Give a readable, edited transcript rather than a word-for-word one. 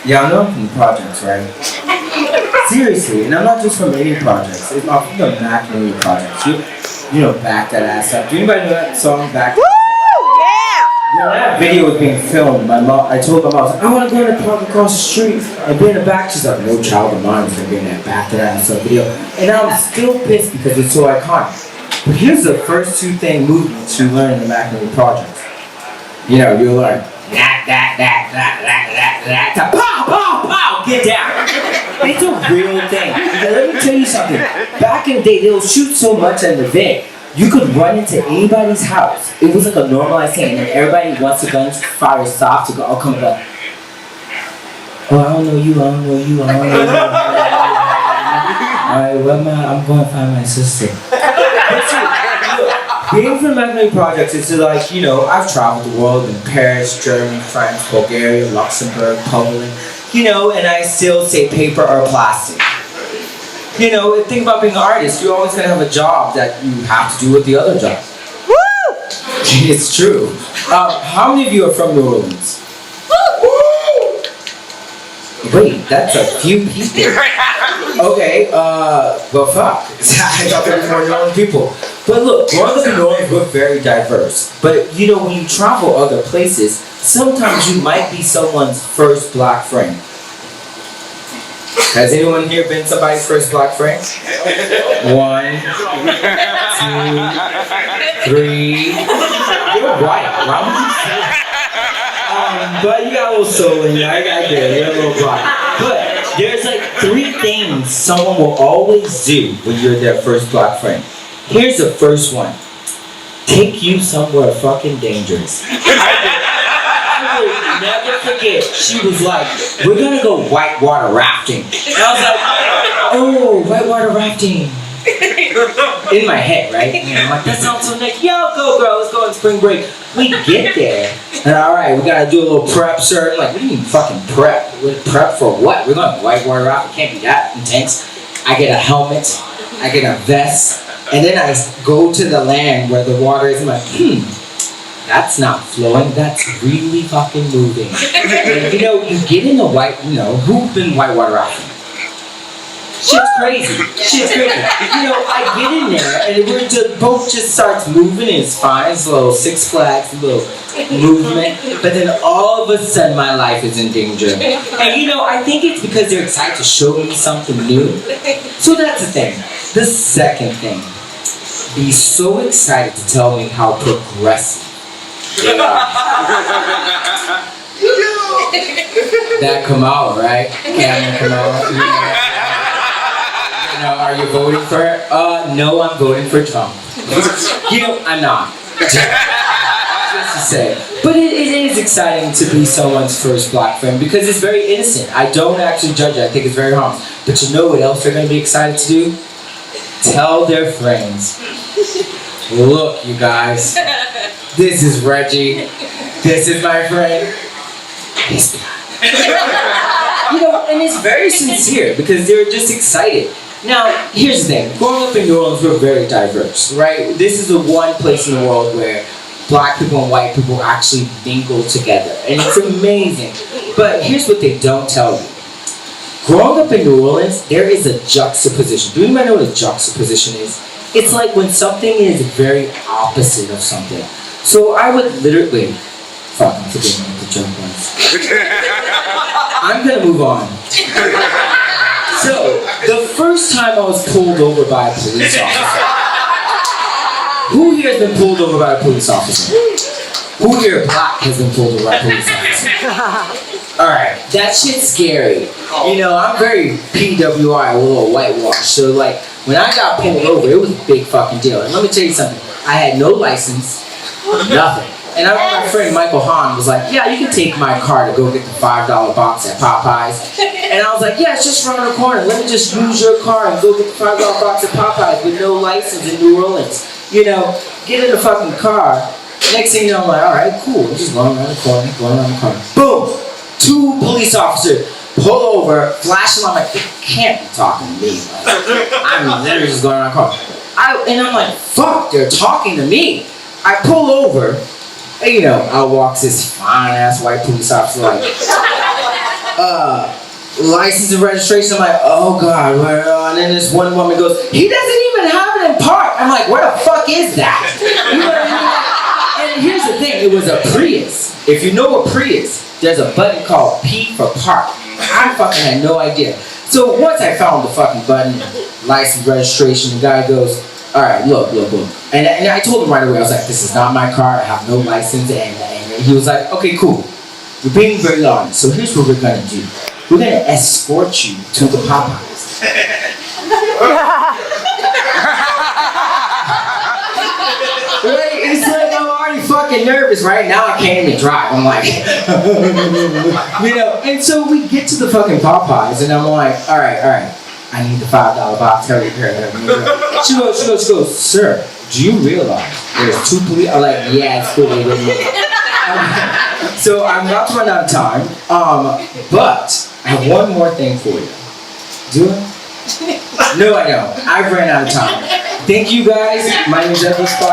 Yeah, I know I'm from the projects, right? Seriously, and I'm not just from any projects. I'm from the McNamee projects. You know, back that ass up. Do anybody know that song, Back? Woo! Yeah! When that video was being filmed, I told my mom, I was like, I want to go in the park across the street and be in the back. She's like, no child of mine is going to be in that Back that ass up video. And I'm still pissed because it's so iconic. But here's the first two movements you learn in the McNamee projects. You know, you'll learn pow, pow, pow, get down. It's a real thing. And let me tell you something. Back in the day, they'll shoot so much in the vid. You could run into anybody's house. It was like a normalized thing. And everybody, once the gunfire stops, you go, oh, come on. Oh, I don't know you, I don't know you, I don't know you. Alright, well, I'm going to find my sister. Being from McNamee Projects is like, you know, I've traveled the world in Paris, Germany, France, Bulgaria, Luxembourg, Poland, you know, and I still say paper or plastic. You know, think about being an artist. You're always going to have a job that you have to do with the other job. Woo! It's true. How many of you are from New Orleans? Wait, that's a few people. Okay, well, fuck. I thought there were more New Orleans people. But look, growing up in New Orleans, we're very diverse. But, you know, when you travel other places, sometimes you might be someone's first black friend. Has anyone here been somebody's first black friend? 1, 2, 3. You're white. Why would you say that? But you got a little soul in you. I get it. You're a little black. But there's like 3 things someone will always do when you're their first black friend. Here's the first one. Take you somewhere fucking dangerous. I will never forget. She was like, we're gonna go whitewater rafting. And I was like, oh, whitewater rafting. In my head, right? You know, I'm like, that sounds so nice. Yo, go girl, let's go on spring break. We get there, and alright, we gotta do a little prep, sir. I'm like, what do you mean fucking prep? Prep for what? We're going whitewater raft. It can't be that intense. I get a helmet, I get a vest, and then I go to the land where the water is. I'm like, that's not flowing, that's really fucking moving. And, you know, you get in the who's been whitewater rafting? Shit's crazy. Shit's crazy. You know, I get in there and the boat just starts moving and it's fine. It's a little Six Flags, a little movement. But then all of a sudden my life is in danger. And you know, I think it's because they're excited to show me something new. So that's the thing. The second thing. Be so excited to tell me how progressive they are. That Kamala, right? Cameron Kamala. You know, are you voting for it? No, I'm voting for Trump. You know, I'm not. Just to say. But it is exciting to be someone's first black friend because it's very innocent. I don't actually judge it. I think it's very harmless. But you know what else they're going to be excited to do? Tell their friends. Look, you guys. This is Reggie. This is my friend. This guy. You know, and it's very sincere because they're just excited. Now, here's the thing. Growing up in New Orleans, we're very diverse, right? This is the one place in the world where black people and white people actually mingle together. And it's amazing. But here's what they don't tell you. Growing up in New Orleans, there is a juxtaposition. Do anybody know what a juxtaposition is? It's like when something is very opposite of something. So I would literally... Fuck, I'm forgetting what the joke was. I'm gonna move on. So, the first time I was pulled over by a police officer. Who here has been pulled over by a police officer? Who here black has been pulled over by a police officer? Alright, that shit's scary. You know, I'm very PWI, a little whitewash. So like, when I got pulled over, it was a big fucking deal. And let me tell you something. I had no license, nothing. And my friend Michael Hahn was like, yeah, you can take my car to go get the $5 box at Popeyes. And I was like, yeah, it's just around the corner. Let me just use your car and go get the $5 box at Popeyes with no license in New Orleans. You know, get in the fucking car. Next thing you know, I'm like, all right, cool. I'm just going around the corner, going around the corner. Boom! 2 police officers pull over, flash them. I'm like, they can't be talking to me. Like, I'm literally just going around the corner. And I'm like, fuck, they're talking to me. I pull over. And, you know, out walks this fine-ass white police officer like, license and registration. I'm like, oh god, and then this one woman goes, he doesn't even have it in park. I'm like, where the fuck is that? You know what I mean? And here's the thing, it was a Prius. If you know a Prius, there's a button called P for park. I fucking had no idea. So once I found the fucking button, license, registration, the guy goes, all right, look. And I told him right away, I was like, this is not my car, I have no license. And he was like, okay, cool. You're being very honest. So here's what we're gonna do. We're gonna escort you to the Popeyes. Right? It's like I'm already fucking nervous, right? Now I can't even drive. I'm like, you know. And so we get to the fucking Popeyes, and I'm like, all right. I need the $5 box. Hurry. She goes, sir, do you realize there's 2 police? I'm like, yeah, it's cool. So I'm about to run out of time, but I have one more thing for you. Do I? No, I don't. I've ran out of time. Thank you guys. My name is Edward Scott.